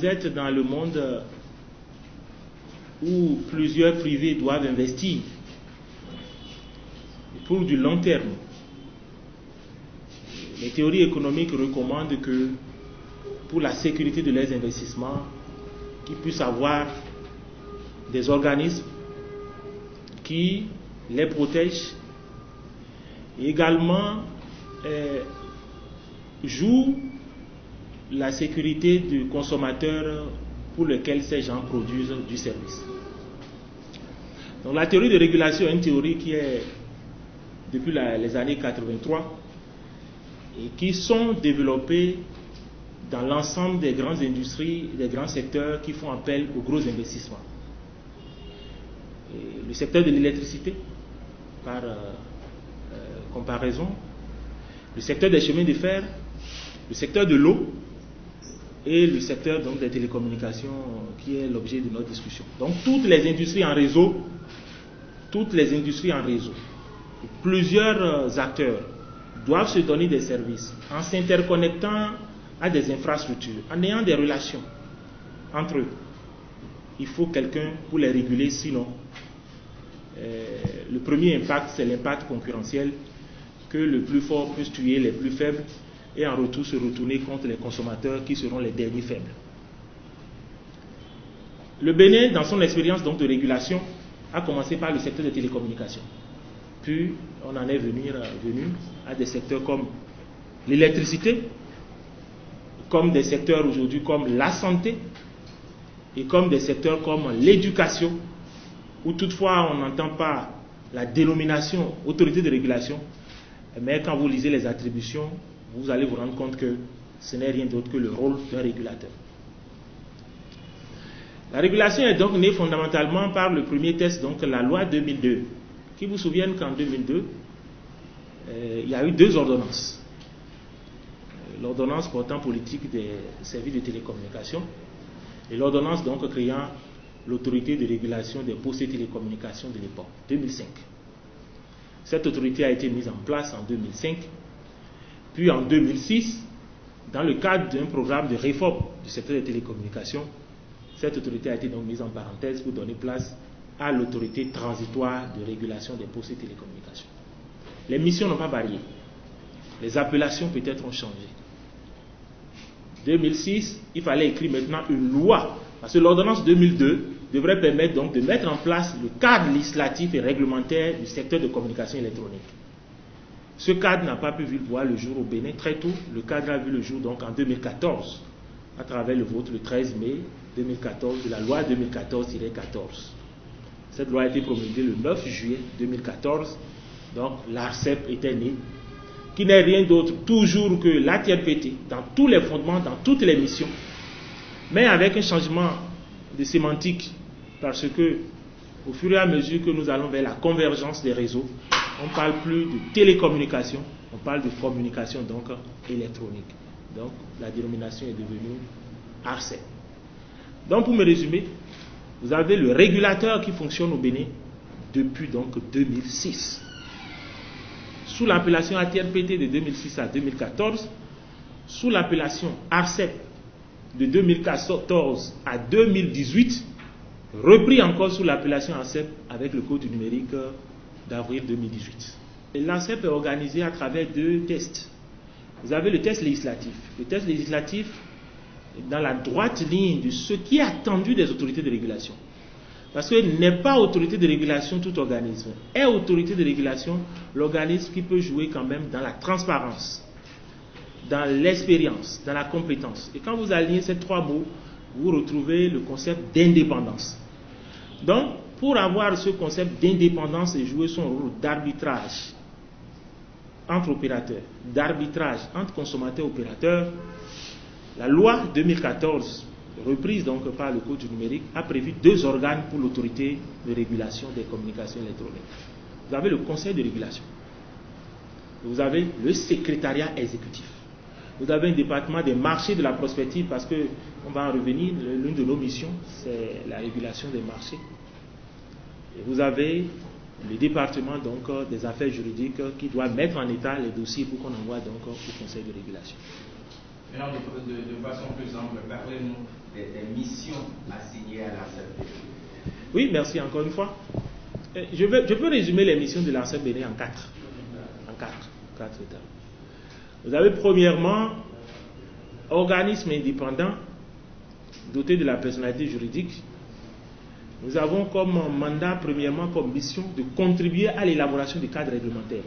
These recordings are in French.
vous êtes dans le monde où plusieurs privés doivent investir pour du long terme. Les théories économiques recommandent que pour la sécurité de leurs investissements, qu'ils puissent avoir des organismes qui les protègent et également jouent la sécurité du consommateur pour lequel ces gens produisent du service. Donc la théorie de régulation est une théorie qui est depuis les années 83 et qui sont développées dans l'ensemble des grandes industries, des grands secteurs qui font appel aux gros investissements. Et le secteur de l'électricité, par comparaison, le secteur des chemins de fer, le secteur de l'eau et le secteur donc, des télécommunications qui est l'objet de notre discussion. Donc toutes les industries en réseau, plusieurs acteurs doivent se donner des services en s'interconnectant à des infrastructures, en ayant des relations entre eux. Il faut quelqu'un pour les réguler, sinon le premier impact, c'est l'impact concurrentiel, que le plus fort puisse tuer les plus faibles et en retour se retourner contre les consommateurs qui seront les derniers faibles. Le Bénin, dans son expérience donc de régulation, a commencé par le secteur des télécommunications. Puis on en est venu à des secteurs comme l'électricité, comme des secteurs aujourd'hui comme la santé et comme des secteurs comme l'éducation, où toutefois on n'entend pas la dénomination autorité de régulation, mais quand vous lisez les attributions, vous allez vous rendre compte que ce n'est rien d'autre que le rôle d'un régulateur. La régulation est donc née fondamentalement par le premier test, donc la loi 2002, qui vous souviennent qu'en 2002, il y a eu 2 ordonnances. L'ordonnance portant politique des services de télécommunications et l'ordonnance donc créant l'autorité de régulation des postes et télécommunications de l'époque, 2005. Cette autorité a été mise en place en 2005, puis en 2006, dans le cadre d'un programme de réforme du secteur des télécommunications, cette autorité a été donc mise en parenthèse pour donner place à l'autorité transitoire de régulation des postes et télécommunications. Les missions n'ont pas varié. Les appellations peut-être ont changé. 2006, il fallait écrire maintenant une loi, parce que l'ordonnance 2002 devrait permettre donc de mettre en place le cadre législatif et réglementaire du secteur de communication électronique. Ce cadre n'a pas pu voir le jour au Bénin très tôt. Le cadre a vu le jour donc en 2014, à travers le vote le 13 mai 2014 de la loi 2014-14. Cette loi a été promulguée le 9 juillet 2014, donc l'ARCEP était née, qui n'est rien d'autre toujours que l'ATRPT dans tous les fondements, dans toutes les missions, mais avec un changement de sémantique, parce que au fur et à mesure que nous allons vers la convergence des réseaux, on ne parle plus de télécommunication, on parle de communication donc électronique. Donc la dénomination est devenue ARCEP. Donc pour me résumer, vous avez le régulateur qui fonctionne au Bénin depuis donc 2006. Sous l'appellation ATRPT de 2006 à 2014, sous l'appellation ARCEP de 2014 à 2018, repris encore sous l'appellation ARCEP avec le code du numérique d'avril 2018. L'ARCEP est organisé à travers 2 tests. Vous avez le test législatif. Le test législatif est dans la droite ligne de ce qui est attendu des autorités de régulation. Parce que n'est pas autorité de régulation tout organisme. Est autorité de régulation l'organisme qui peut jouer quand même dans la transparence, dans l'expérience, dans la compétence. Et quand vous alignez ces 3 mots, vous retrouvez le concept d'indépendance. Donc, pour avoir ce concept d'indépendance et jouer son rôle d'arbitrage entre opérateurs, d'arbitrage entre consommateurs et opérateurs, la loi 2014, reprise donc par le Code du numérique, a prévu 2 organes pour l'autorité de régulation des communications électroniques. Vous avez le conseil de régulation. Vous avez le secrétariat exécutif. Vous avez un département des marchés de la prospective, parce que, on va en revenir, l'une de nos missions, c'est la régulation des marchés. Et vous avez le département donc, des affaires juridiques qui doit mettre en état les dossiers pour qu'on envoie donc au conseil de régulation. Maintenant, de façon plus ample, parlez-nous des missions assignées à l'ANSEP. Oui, merci encore une fois. Je peux résumer les missions de l'ANSEP en quatre étapes. Vous avez premièrement, organisme indépendant doté de la personnalité juridique. Nous avons comme mandat, premièrement, comme mission de contribuer à l'élaboration du cadre réglementaire.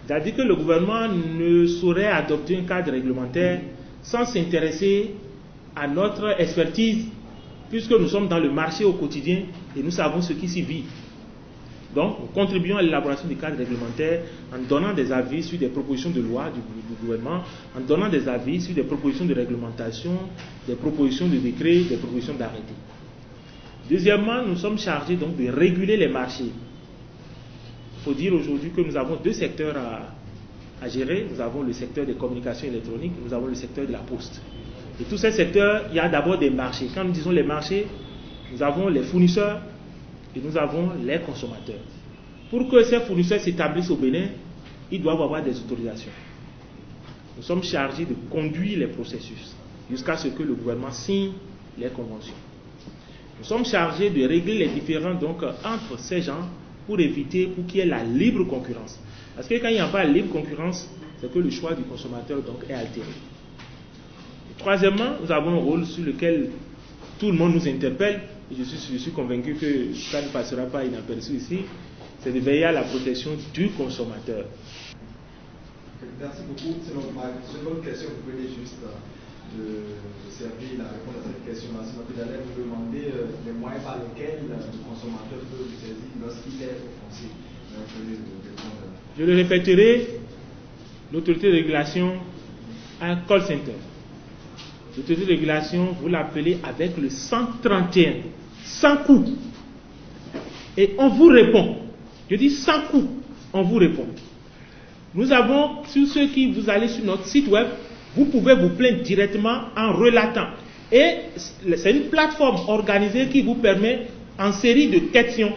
C'est-à-dire que le gouvernement ne saurait adopter un cadre réglementaire sans s'intéresser à notre expertise, puisque nous sommes dans le marché au quotidien et nous savons ce qui s'y vit. Donc, nous contribuons à l'élaboration du cadre réglementaire en donnant des avis sur des propositions de loi du gouvernement, en donnant des avis sur des propositions de réglementation, des propositions de décret, des propositions d'arrêté. Deuxièmement, nous sommes chargés donc de réguler les marchés. Il faut dire aujourd'hui que nous avons deux secteurs à gérer. Nous avons le secteur des communications électroniques, nous avons le secteur de la poste. Et tous ces secteurs, il y a d'abord des marchés. Quand nous disons les marchés, nous avons les fournisseurs et nous avons les consommateurs. Pour que ces fournisseurs s'établissent au Bénin, ils doivent avoir des autorisations. Nous sommes chargés de conduire les processus jusqu'à ce que le gouvernement signe les conventions. Nous sommes chargés de régler les différends donc entre ces gens pour qu'il y ait la libre concurrence. Parce que quand il n'y a pas de libre concurrence, c'est que le choix du consommateur donc est altéré. Et troisièmement, nous avons un rôle sur lequel tout le monde nous interpelle, et je suis convaincu que ça ne passera pas inaperçu ici, c'est de veiller à la protection du consommateur. Merci beaucoup. C'est ma seconde question. Vous pouvez juste servir la réponse à cette question-là. Sinon, j'allais vous demander les moyens par lesquels le consommateur peut vous saisir lorsqu'il est offensé. Je le répéterai, l'autorité de régulation a un call center. L'autorité de régulation, vous l'appelez avec le 131, sans coût. Et on vous répond. Je dis sans coût, on vous répond. Nous avons, sur ceux qui vous allez sur notre site web, vous pouvez vous plaindre directement en relatant. Et c'est une plateforme organisée qui vous permet, en série de questions,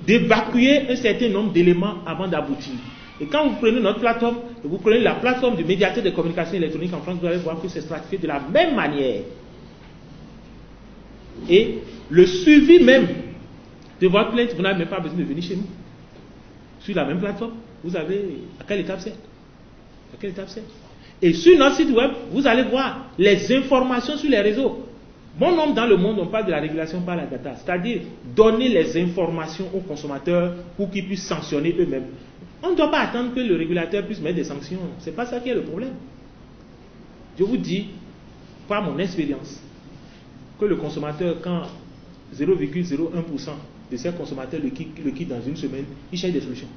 d'évacuer un certain nombre d'éléments avant d'aboutir. Et quand vous prenez notre plateforme, et vous prenez la plateforme du médiateur de communication électronique en France, vous allez voir que c'est stratifié de la même manière. Et le suivi même de votre plainte, vous n'avez même pas besoin de venir chez nous. Sur la même plateforme, vous avez à quelle étape c'est? À quelle étape c'est? Et sur notre site web, vous allez voir les informations sur les réseaux. Bon nombre dans le monde, on parle de la régulation par la data, c'est-à-dire donner les informations aux consommateurs pour qu'ils puissent sanctionner eux-mêmes. On ne doit pas attendre que le régulateur puisse mettre des sanctions. Ce n'est pas ça qui est le problème. Je vous dis, par mon expérience, que le consommateur, quand 0,01% de ses consommateurs le quittent dans une semaine, il cherche des solutions.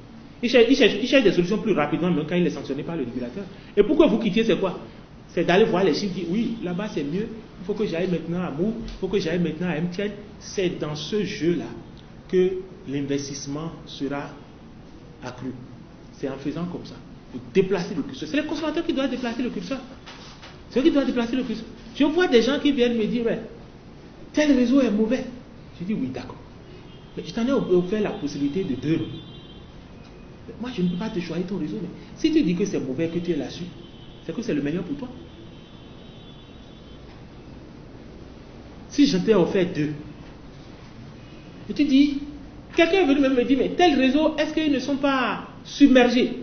Il cherche des solutions plus rapidement, même quand il est sanctionné par le régulateur. Et pourquoi vous quittiez, c'est quoi? C'est d'aller voir les chiffres, dire oui, là-bas c'est mieux, il faut que j'aille maintenant à Mou, il faut que j'aille maintenant à MTN. C'est dans ce jeu-là que l'investissement sera accru. C'est en faisant comme ça, de déplacer le curseur. C'est les consommateurs qui doivent déplacer le curseur. C'est eux qui doivent déplacer le curseur. Je vois des gens qui viennent me dire, ouais, tel réseau est mauvais. Je dis oui, d'accord. Mais je t'en ai offert la possibilité de 2 euros. Moi, je ne peux pas te choisir ton réseau, mais si tu dis que c'est mauvais, que tu es là-dessus, c'est que c'est le meilleur pour toi. Si je t'ai offert 2, et tu dis, quelqu'un est venu même me dire, mais tel réseau, est-ce qu'ils ne sont pas submergés?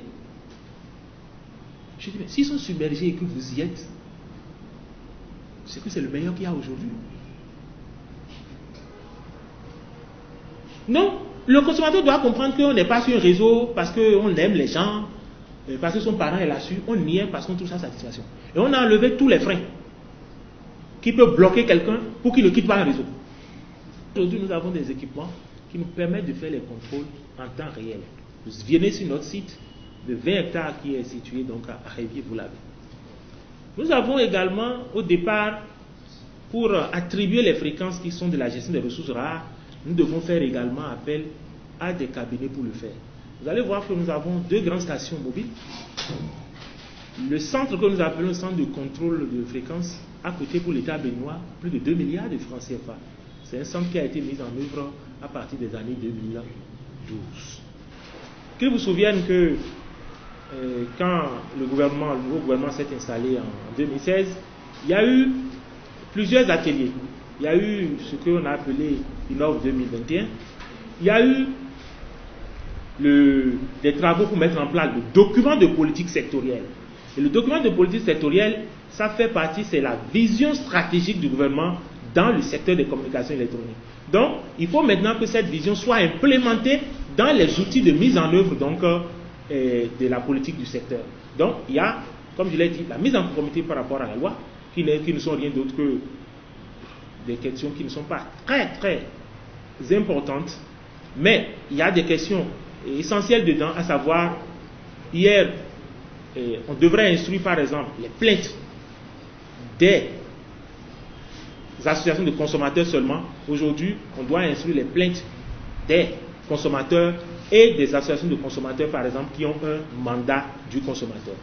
Je dis, mais s'ils sont submergés et que vous y êtes, c'est que c'est le meilleur qu'il y a aujourd'hui. Non, le consommateur doit comprendre qu'on n'est pas sur un réseau parce qu'on aime les gens, parce que son parent est là-dessus, on y est parce qu'on trouve sa satisfaction. Et on a enlevé tous les freins qui peuvent bloquer quelqu'un pour qu'il ne quitte pas un réseau. Aujourd'hui, nous avons des équipements qui nous permettent de faire les contrôles en temps réel. Vous venez sur notre site de 20 hectares qui est situé donc à Révier, vous l'avez. Nous avons également, au départ, pour attribuer les fréquences qui sont de la gestion des ressources rares, nous devons faire également appel à des cabinets pour le faire. Vous allez voir que nous avons 2 grandes stations mobiles. Le centre que nous appelons le centre de contrôle de fréquences a coûté pour l'État béninois plus de 2 milliards de francs CFA. C'est un centre qui a été mis en œuvre à partir des années 2012. Qu'il vous souvienne que quand le nouveau gouvernement s'est installé en 2016, il y a eu plusieurs ateliers. Il y a eu ce qu'on a appelé Innov 2021. Il y a eu des travaux pour mettre en place le document de politique sectorielle. Et le document de politique sectorielle, ça fait partie, c'est la vision stratégique du gouvernement dans le secteur des communications électroniques. Donc, il faut maintenant que cette vision soit implémentée dans les outils de mise en œuvre donc, de la politique du secteur. Donc, il y a, comme je l'ai dit, la mise en conformité par rapport à la loi, qui ne sont rien d'autre que des questions qui ne sont pas très, très importantes, mais il y a des questions essentielles dedans, à savoir, hier, on devrait instruire par exemple les plaintes des associations de consommateurs seulement. Aujourd'hui, on doit instruire les plaintes des consommateurs et des associations de consommateurs, par exemple, qui ont un mandat du consommateur.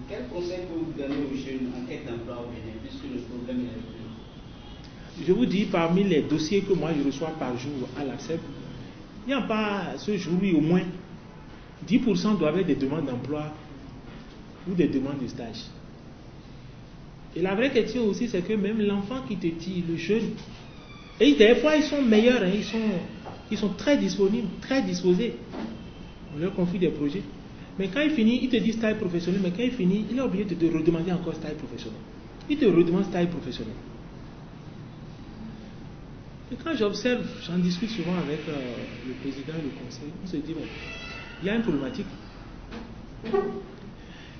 Quel conseil que vous donnez aux jeunes en quête d'emploi au Bénin, puisque le problème est le plus? Je vous dis, parmi les dossiers que moi je reçois par jour à l'ARCEP, il n'y a pas ce jour, oui, au moins 10% doivent être des demandes d'emploi ou des demandes de stage. Et la vraie question aussi, c'est que même l'enfant qui te dit, le jeune, et des fois ils sont meilleurs, hein, ils sont très disponibles, très disposés. On leur confie des projets. Mais quand il finit, il te dit stage professionnel, mais quand il finit, il est obligé de te redemander encore stage professionnel. Il te redemande stage professionnel. Et quand j'observe, j'en discute souvent avec le président du conseil, on se dit, bon, il y a une problématique.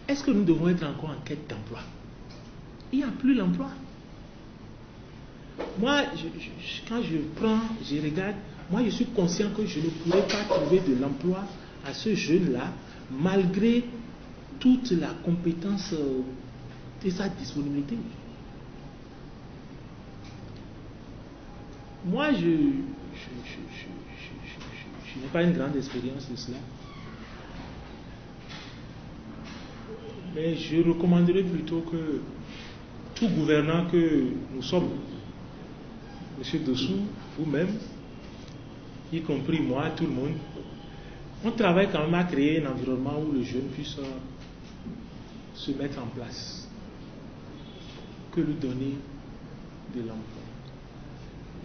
Est-ce que nous devons être encore en quête d'emploi? Il n'y a plus l'emploi. Moi, quand je regarde, moi je suis conscient que je ne pourrais pas trouver de l'emploi à ce jeune-là, malgré toute la compétence et sa disponibilité. Moi, je n'ai pas une grande expérience de cela. Mais je recommanderais plutôt que tout gouvernant que nous sommes, M. Dossou, vous-même, y compris moi, tout le monde, on travaille quand même à créer un environnement où le jeune puisse se mettre en place, que lui donner de l'emploi.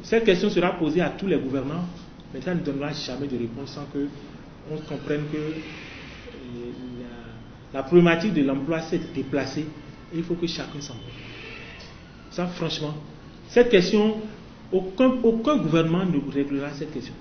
Cette question sera posée à tous les gouvernants, mais ça ne donnera jamais de réponse sans qu'on comprenne que la problématique de l'emploi s'est déplacée et il faut que chacun s'en mêle. Ça, franchement, cette question, aucun gouvernement ne réglera cette question.